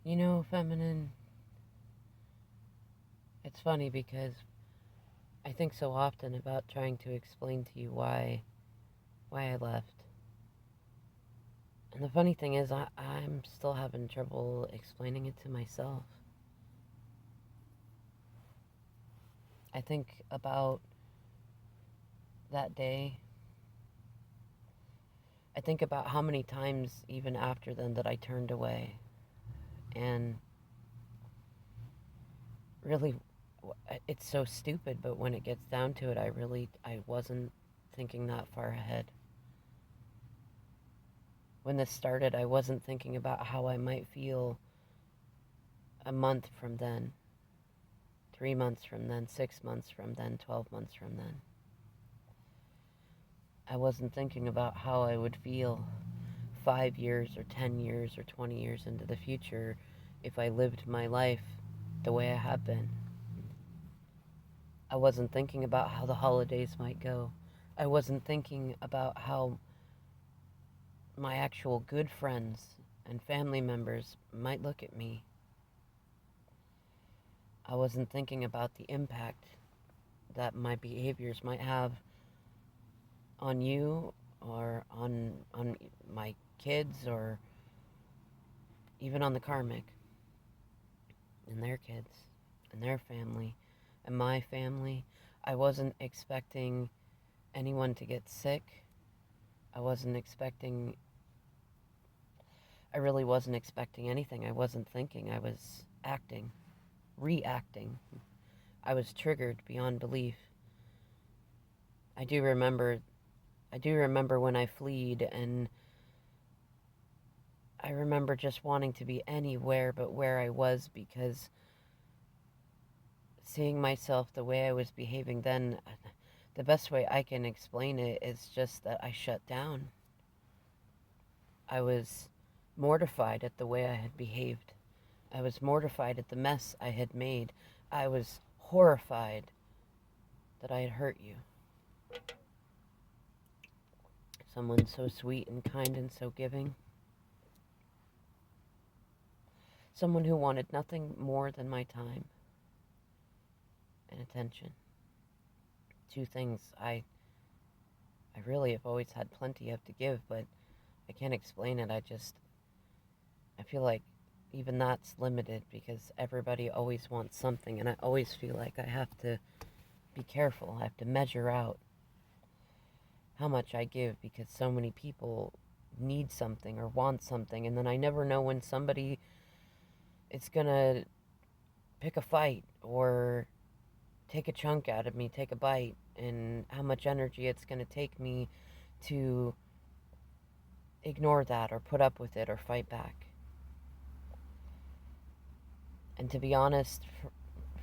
Feminine, it's funny because I think so often about trying to explain to you why I left. And the funny thing is, I'm still having trouble explaining it to myself. I think about that day. I think about how many times, even after then, that I turned away. And really, it's so stupid, but when it gets down to it, I wasn't thinking that far ahead. When this started, I wasn't thinking about how I might feel a month from then, 3 months from then, 6 months from then, 12 months from then. I wasn't thinking about how I would feel 5 years or 10 years or 20 years into the future if I lived my life the way I have been. I wasn't thinking about how the holidays might go. I wasn't thinking about how my actual good friends and family members might look at me. I wasn't thinking about the impact that my behaviors might have on you or on my kids or even on the karmic and their kids and their family and my family. I wasn't expecting anyone to get sick. I really wasn't expecting anything. I wasn't thinking. I was acting, reacting. I was triggered beyond belief. I do remember when I fled, and I remember just wanting to be anywhere but where I was, because seeing myself the way I was behaving then, the best way I can explain it is just that I shut down. I was mortified at the way I had behaved. I was mortified at the mess I had made. I was horrified that I had hurt you. Someone so sweet and kind and so giving. Someone who wanted nothing more than my time and attention. Two things I really have always had plenty of to give, but I can't explain it. I feel like even that's limited because everybody always wants something, and I always feel like I have to be careful. I have to measure out how much I give because so many people need something or want something, and then I never know when somebody is gonna pick a fight or take a chunk out of me, take a bite, and how much energy it's gonna take me to ignore that or put up with it or fight back. And to be honest,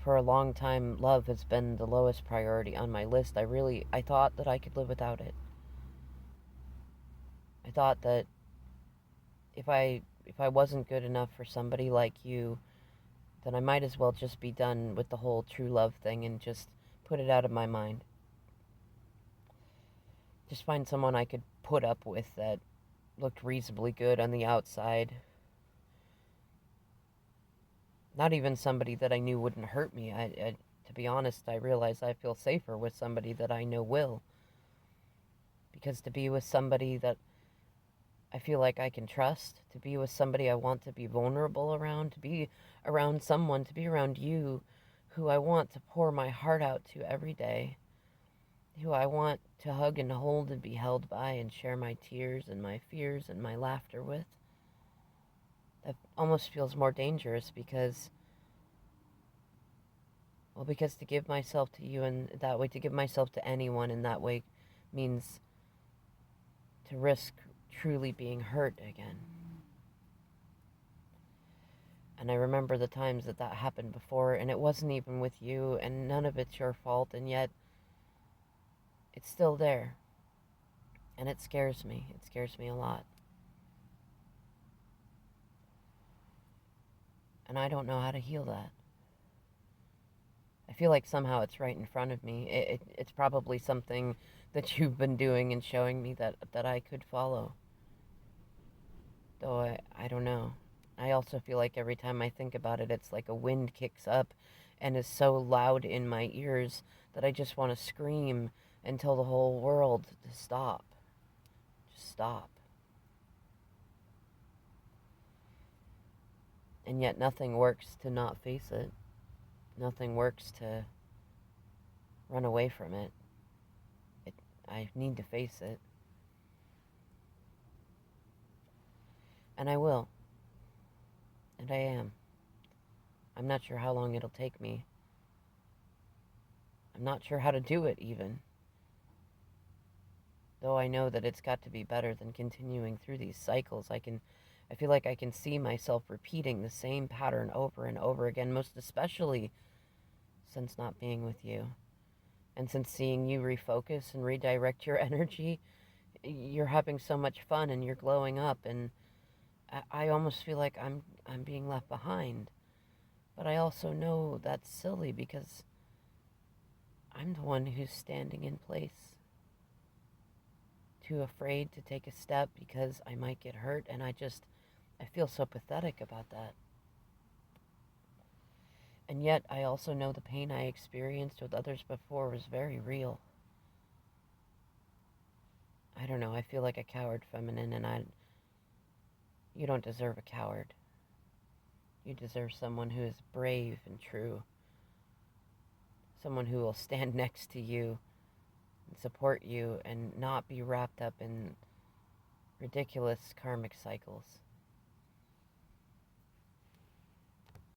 for a long time, love has been the lowest priority on my list. I thought that I could live without it. I thought that if I wasn't good enough for somebody like you, then I might as well just be done with the whole true love thing and just put it out of my mind. Just find someone I could put up with that looked reasonably good on the outside. Not even somebody that I knew wouldn't hurt me. To be honest, I realize I feel safer with somebody that I know will. Because to be with somebody that I feel like I can trust, to be with somebody I want to be vulnerable around, to be around someone, to be around you, who I want to pour my heart out to every day, who I want to hug and hold and be held by and share my tears and my fears and my laughter with. That almost feels more dangerous because to give myself to you and that way, to give myself to anyone in that way means to risk truly being hurt again. And I remember the times that happened before, and it wasn't even with you, and none of it's your fault, and yet it's still there. And it scares me. It scares me a lot. And I don't know how to heal that. I feel like somehow it's right in front of me. It's probably something that you've been doing and showing me that I could follow. Though I don't know. I also feel like every time I think about it, it's like a wind kicks up and is so loud in my ears that I just want to scream and tell the whole world to stop. Just stop. And yet nothing works to not face it. Nothing works to run away from it. I need to face it. And I will. And I am. I'm not sure how long it'll take me. I'm not sure how to do it, even. Though I know that it's got to be better than continuing through these cycles. I feel like I can see myself repeating the same pattern over and over again, most especially since not being with you. And since seeing you refocus and redirect your energy, you're having so much fun and you're glowing up, and I almost feel like I'm being left behind. But I also know that's silly because I'm the one who's standing in place, too afraid to take a step because I might get hurt, and I feel so pathetic about that. And yet I also know the pain I experienced with others before was very real. I don't know, I feel like a coward feminine, and you don't deserve a coward. You deserve someone who is brave and true. Someone who will stand next to you and support you and not be wrapped up in ridiculous karmic cycles.